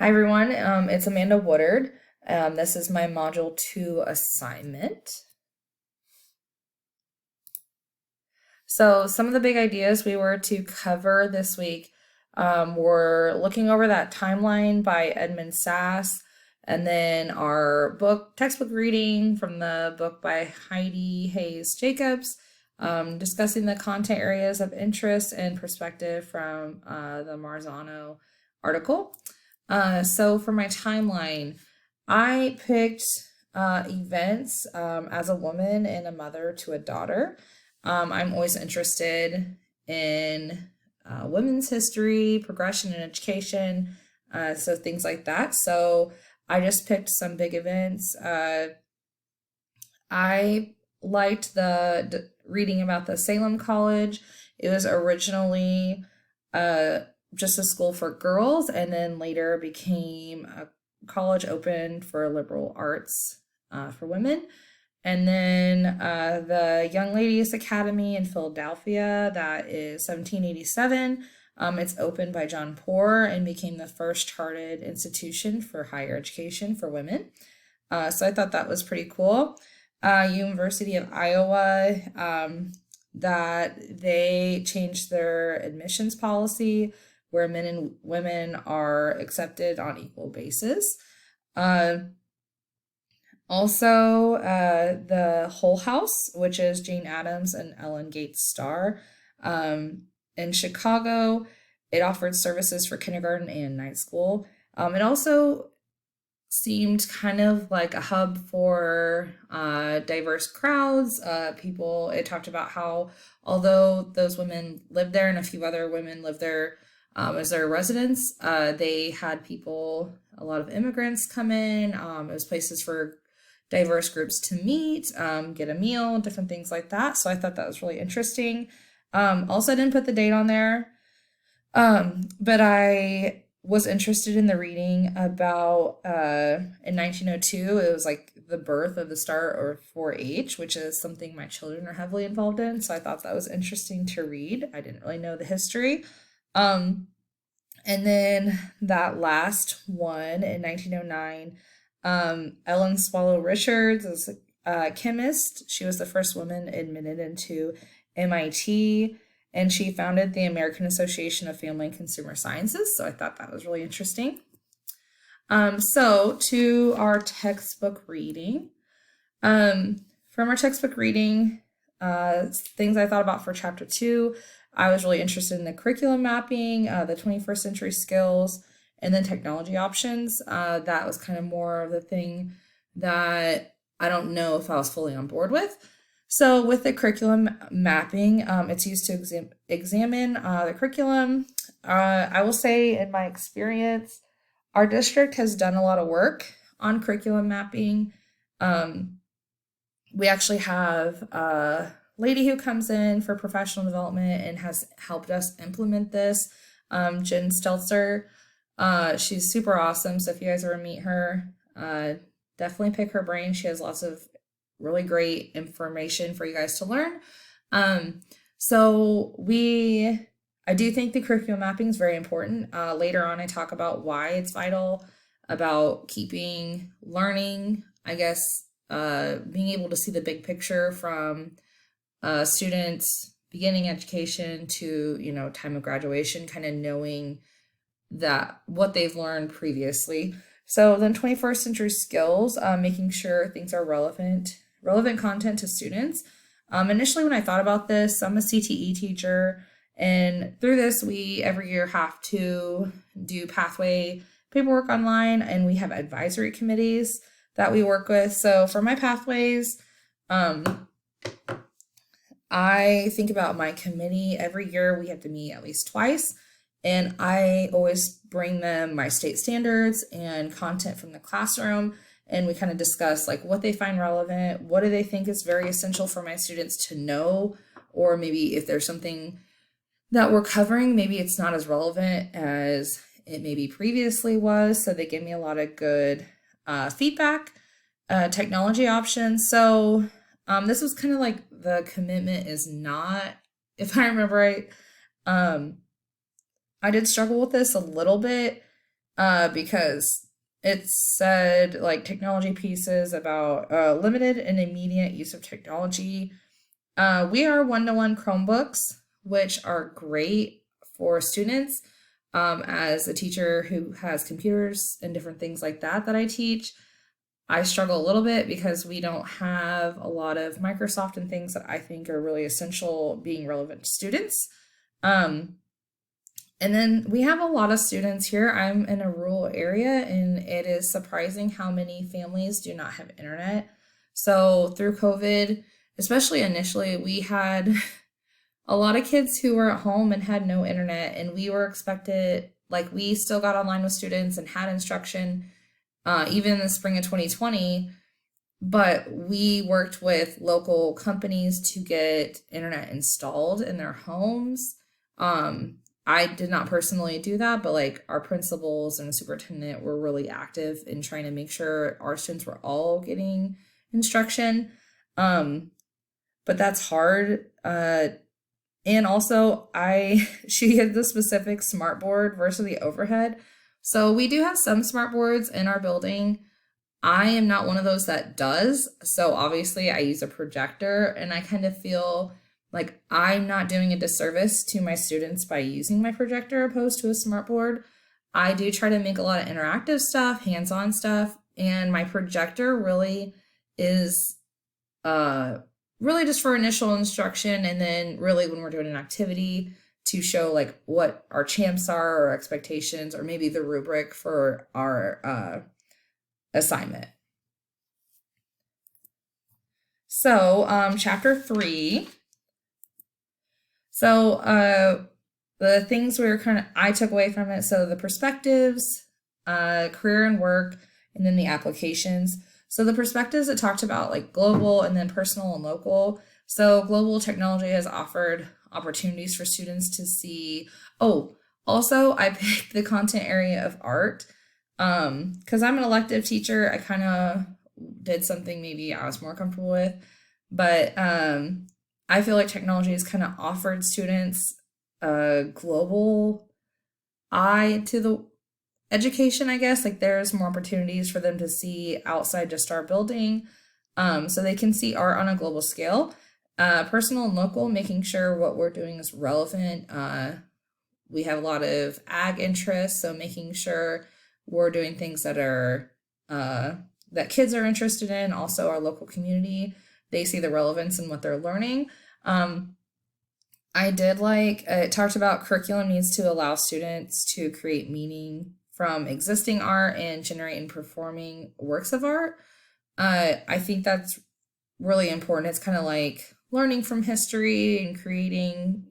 Hi everyone, it's Amanda Woodard. This is my Module 2 assignment. So some of the big ideas we were to cover this week were looking over that timeline by Edmund Sass, and then our textbook reading from the book by Heidi Hayes Jacobs, discussing the content areas of interest and perspective from the Marzano article. So for my timeline, I picked events as a woman and a mother to a daughter. I'm always interested in women's history, progression in education, so things like that. So I just picked some big events. I liked the reading about the Salem College. It was originally just a school for girls, and then later became a college open for liberal arts for women. And then the Young Ladies Academy in Philadelphia, that is 1787. It's opened by John Poor and became the first chartered institution for higher education for women. So I thought that was pretty cool. University of Iowa, that they changed their admissions policy where men and women are accepted on equal basis. Also, the Whole House, which is Jane Addams and Ellen Gates Starr. In Chicago, it offered services for kindergarten and night school. It also seemed kind of like a hub for diverse crowds. It talked about how, although those women lived there and a few other women lived there as their residents, they had a lot of immigrants come in. It was places for diverse groups to meet, get a meal, different things like that. So I thought that was really interesting. Also, I didn't put the date on there, but I was interested in the reading about in 1902, it was like the birth of the Star or 4-H, which is something my children are heavily involved in. So I thought that was interesting to read. I didn't really know the history. And then that last one in 1909, Ellen Swallow Richards is a chemist. She was the first woman admitted into MIT, and she founded the American Association of Family and Consumer Sciences. So I thought that was really interesting. So to our textbook reading. From our textbook reading, things I thought about for chapter 2, I was really interested in the curriculum mapping, the 21st century skills, and then technology options. That was kind of more of the thing that I don't know if I was fully on board with. So with the curriculum mapping, it's used to examine the curriculum. I will say in my experience, our district has done a lot of work on curriculum mapping. We actually have a lady who comes in for professional development and has helped us implement this, Jen Stelzer. She's super awesome. So if you guys ever meet her, definitely pick her brain. She has lots of really great information for you guys to learn. I do think the curriculum mapping is very important. Later on, I talk about why it's vital, about keeping learning, I guess, being able to see the big picture from students beginning education to, time of graduation, kind of knowing that what they've learned previously. So then 21st century skills, making sure things are relevant content to students. Initially, when I thought about this, I'm a CTE teacher, and through this, we every year have to do pathway paperwork online, and we have advisory committees that we work with. So for my pathways, I think about my committee. Every year we have to meet at least twice, and I always bring them my state standards and content from the classroom, and we kind of discuss like what they find relevant, what do they think is very essential for my students to know, or maybe if there's something that we're covering, maybe it's not as relevant as it maybe previously was. So they give me a lot of good feedback, technology options. So this was kind of like the commitment is not, if I remember right, I did struggle with this a little bit because it said like technology pieces about limited and immediate use of technology. We are one-to-one Chromebooks, which are great for students. As a teacher who has computers and different things like that I teach, I struggle a little bit because we don't have a lot of Microsoft and things that I think are really essential being relevant to students. Um, and then we have a lot of students here. I'm in a rural area, and it is surprising how many families do not have internet. So through COVID, especially initially, we had a lot of kids who were at home and had no internet, and we were expected, like, we still got online with students and had instruction, even in the spring of 2020. But we worked with local companies to get internet installed in their homes. I did not personally do that, but like our principals and the superintendent were really active in trying to make sure our students were all getting instruction. But that's hard. And also, she had the specific smartboard versus the overhead. So we do have some smartboards in our building. I am not one of those that does. So obviously, I use a projector, and I kind of feel like I'm not doing a disservice to my students by using my projector opposed to a smartboard. I do try to make a lot of interactive stuff, hands-on stuff, and my projector really is really just for initial instruction, and then really when we're doing an activity to show like what our champs are or expectations, or maybe the rubric for our assignment. So chapter 3. So the things I took away from it. So the perspectives, career and work, and then the applications. So the perspectives, it talked about like global and then personal and local. So global technology has offered opportunities for students to see. Oh, also I picked the content area of art because I'm an elective teacher. I kind of did something maybe I was more comfortable with, but I feel like technology has kind of offered students a global eye to the education, I guess. Like there's more opportunities for them to see outside just our building, so they can see art on a global scale. Personal and local, making sure what we're doing is relevant. We have a lot of ag interests, so making sure we're doing things that are that kids are interested in. Also, our local community, they see the relevance in what they're learning. I did like it talked about curriculum needs to allow students to create meaning from existing art and generate and performing works of art. I think that's really important. It's kind of like learning from history and creating,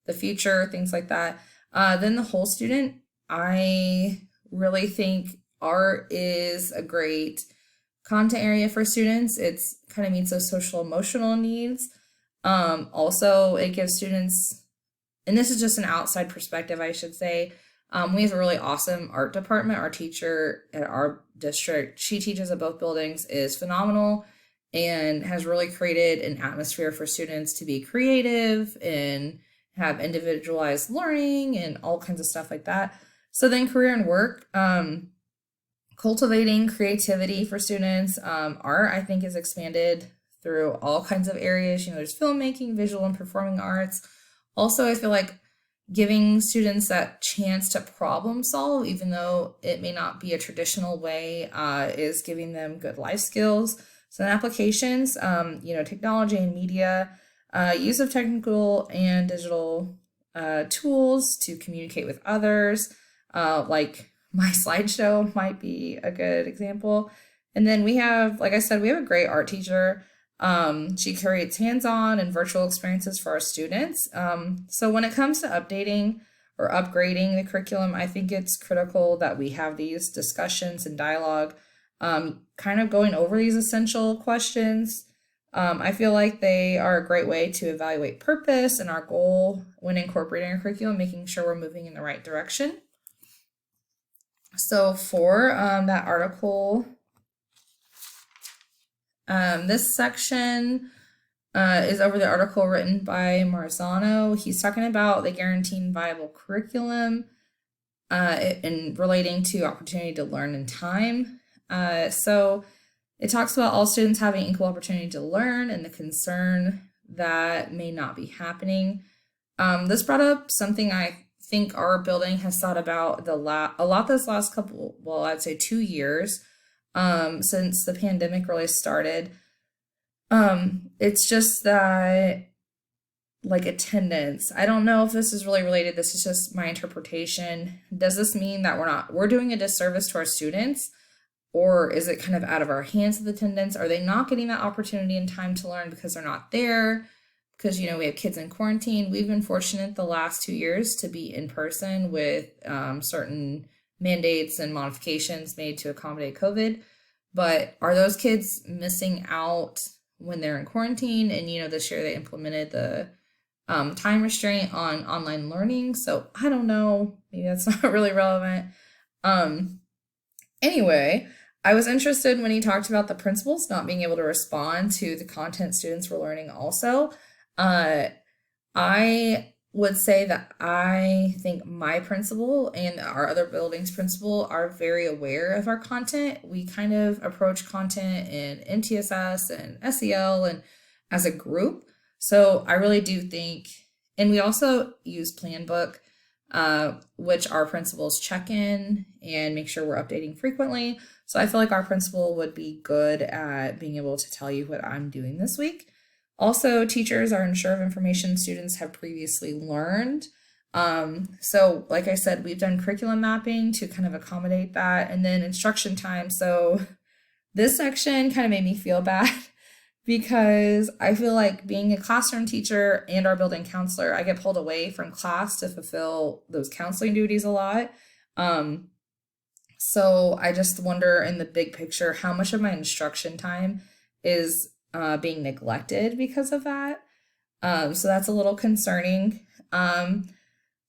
the future, things like that. Then the whole student, I really think art is a great content area for students. It's kind of meets those social emotional needs. Also, it gives students, and this is just an outside perspective, I should say, we have a really awesome art department. Our teacher at our district, she teaches at both buildings, is phenomenal and has really created an atmosphere for students to be creative and have individualized learning and all kinds of stuff like that. So then career and work, cultivating creativity for students. Art, I think, is expanded through all kinds of areas. There's filmmaking, visual and performing arts. Also, I feel like giving students that chance to problem solve, even though it may not be a traditional way, is giving them good life skills. So in applications, technology and media, use of technical and digital tools to communicate with others, like my slideshow might be a good example. And then we have, like I said, we have a great art teacher. She creates hands-on and virtual experiences for our students. So when it comes to updating or upgrading the curriculum, I think it's critical that we have these discussions and dialogue, kind of going over these essential questions. I feel like they are a great way to evaluate purpose and our goal when incorporating our curriculum, making sure we're moving in the right direction. So for that article, this section is over the article written by Marzano. He's talking about the guaranteed viable curriculum. in relating to opportunity to learn in time. So it talks about all students having equal opportunity to learn and the concern that may not be happening. This brought up something I think our building has thought about a lot this last couple, well, I'd say 2 years, since the pandemic really started. It's just that, like, attendance. I don't know if this is really related. This is just my interpretation. Does this mean that we're doing a disservice to our students? Or is it kind of out of our hands with attendance? Are they not getting that opportunity and time to learn because they're not there? Because, we have kids in quarantine. We've been fortunate the last 2 years to be in person with certain mandates and modifications made to accommodate COVID. But are those kids missing out when they're in quarantine? And, this year they implemented the time restraint on online learning. So I don't know. Maybe that's not really relevant. Anyway, I was interested when he talked about the principals not being able to respond to the content students were learning also. I would say that I think my principal and our other building's principal are very aware of our content. We kind of approach content in MTSS and SEL and as a group. So I really do think, and we also use Planbook, which our principals check in and make sure we're updating frequently. So I feel like our principal would be good at being able to tell you what I'm doing this week. Also, teachers are unsure of information students have previously learned. So like I said, we've done curriculum mapping to kind of accommodate that, and then instruction time. So this section kind of made me feel bad because I feel like being a classroom teacher and our building counselor, I get pulled away from class to fulfill those counseling duties a lot. So I just wonder in the big picture, how much of my instruction time is being neglected because of that. So that's a little concerning.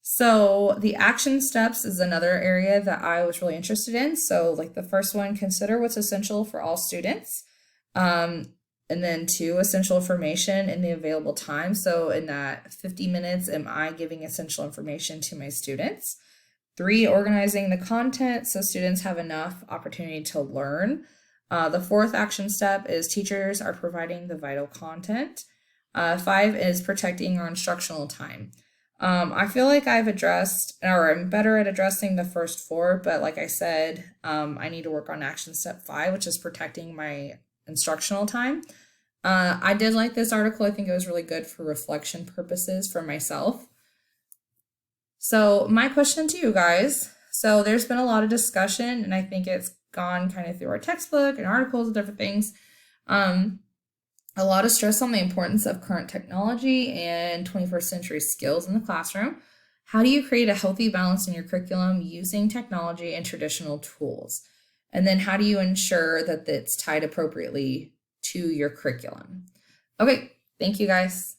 So the action steps is another area that I was really interested in. So like the first one, consider what's essential for all students. And then 2, essential information in the available time. So in that 50 minutes, am I giving essential information to my students? 3, organizing the content so students have enough opportunity to learn. The 4th action step is teachers are providing the vital content. 5 is protecting our instructional time. I feel like I've addressed, or I'm better at addressing the first 4, but like I said, I need to work on action step 5, which is protecting my instructional time. I did like this article. I think it was really good for reflection purposes for myself. So my question to you guys, so there's been a lot of discussion, and I think it's gone kind of through our textbook and articles and different things. A lot of stress on the importance of current technology and 21st century skills in the classroom. How do you create a healthy balance in your curriculum using technology and traditional tools? And then how do you ensure that it's tied appropriately to your curriculum? Okay, thank you guys.